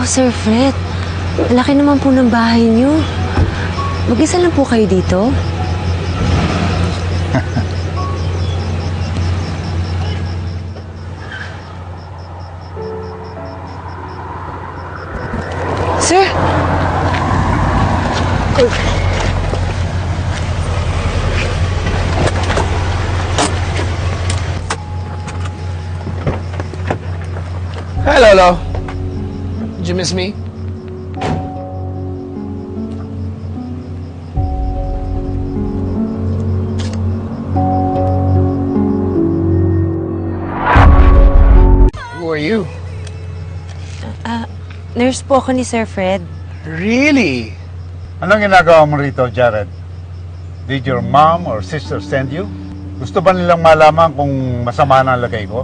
Sir Fred. Ang laki naman po ng bahay niyo. Mag-isa lang po kayo dito? Sir! Hi, Lolo. Did you miss me? Who are you? Nurse po ako ni Sir Fred. Really? Anong ginagawa mo rito, Jared? Did your mom or sister send you? Gusto ba nilang malaman kung masama na ang lagay ko?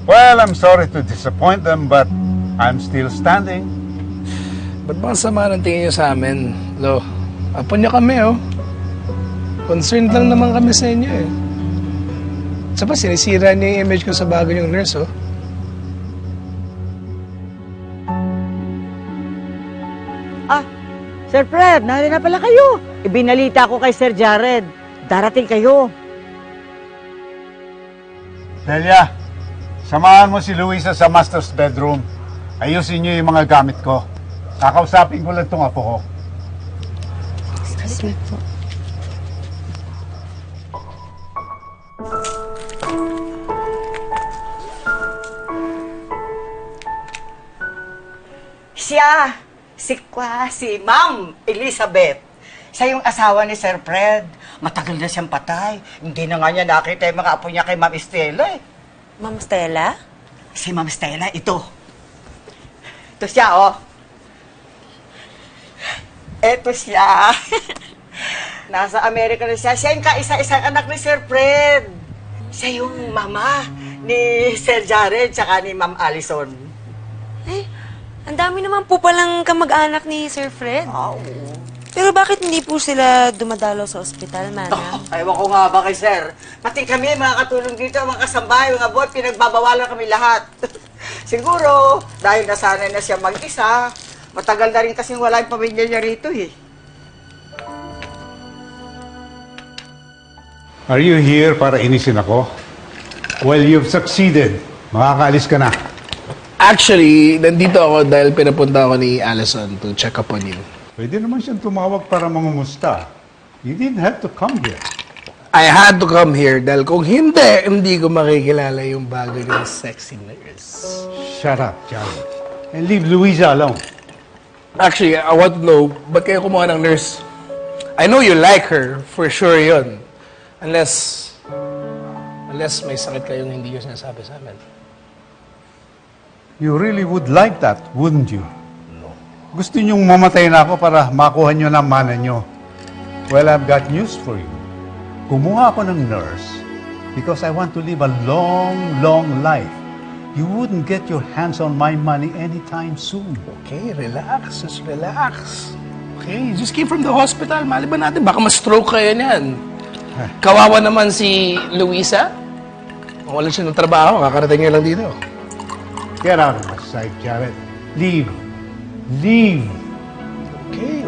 Well, I'm sorry to disappoint them, but I'm still standing. Ba't ba ang sama ng tingin niyo sa amin, Lo? Apo niya kami, oh. Concerned lang naman kami sa inyo, eh. Sa pa, sinisira niya yung image ko sa bago niyong nurse, oh. Sir Fred, nari na pala kayo. Ibinalita ko kay Sir Jared. Darating kayo. Delia, samahan mo si Luisa sa master's bedroom. Ayusin niyo yung mga gamit ko. Kakausapin ko lang itong apo ko. Excuse me po. Siya, si Ma'am Elizabeth. Siya yung asawa ni Sir Fred. Matagal na siyang patay. Hindi na nga niya nakita yung mga apo niya kay Ma'am Estela, eh. Ma'am Stella? Si Ma'am Estela, ito. Ito siya, oh. Ito siya. Nasa Amerika na siya. Siya yung kaisa-isang anak ni Sir Fred. Siya yung mama ni Sir Jared tsaka ni Ma'am Allison. Ay, ang dami naman po palang kamag-anak ni Sir Fred. Oh. Pero bakit hindi po sila dumadalaw sa ospital, Manang? Ewan ko nga ba kay Sir. Pati kami, mga katulong dito, mga kasambahay, mga boy, pinagbabawalan kami lahat. Siguro, dahil nasanay na siya mag-isa, matagal na rin kasing wala yung pamilya niya rito, eh. Are you here para inisin ako? Well, you've succeeded. Makakaalis ka na. Actually, nandito ako dahil pinapunta ako ni Allison to check up on you. Pwede naman siyang tumawag para mangumusta. You didn't have to come here. I had to come here dahil kung hindi ko makikilala yung bago niyong sexy nurse. Shut up, Jared. And leave Luisa alone. Actually, I want to know, ba't kayo kumuha ng nurse? I know you like her, for sure yun. Unless may sakit kayong hindi nyo sinasabi sa amin. You really would like that, wouldn't you? No. Gusto niyong mamatay na ako para makuha niyo na mana niyo. Well, I've got news for you. Kumuha ako ng nurse because I want to live a long, long life. You wouldn't get your hands on my money anytime soon. Okay, relax. Just relax. Okay, you just came from the hospital. Mali ba natin? Baka ma-stroke kayo niyan. Kawawa naman si Luisa. Wala siya ng trabaho. Kakarating niya lang dito. Get out of my sight, Jared. Leave. Leave. Okay,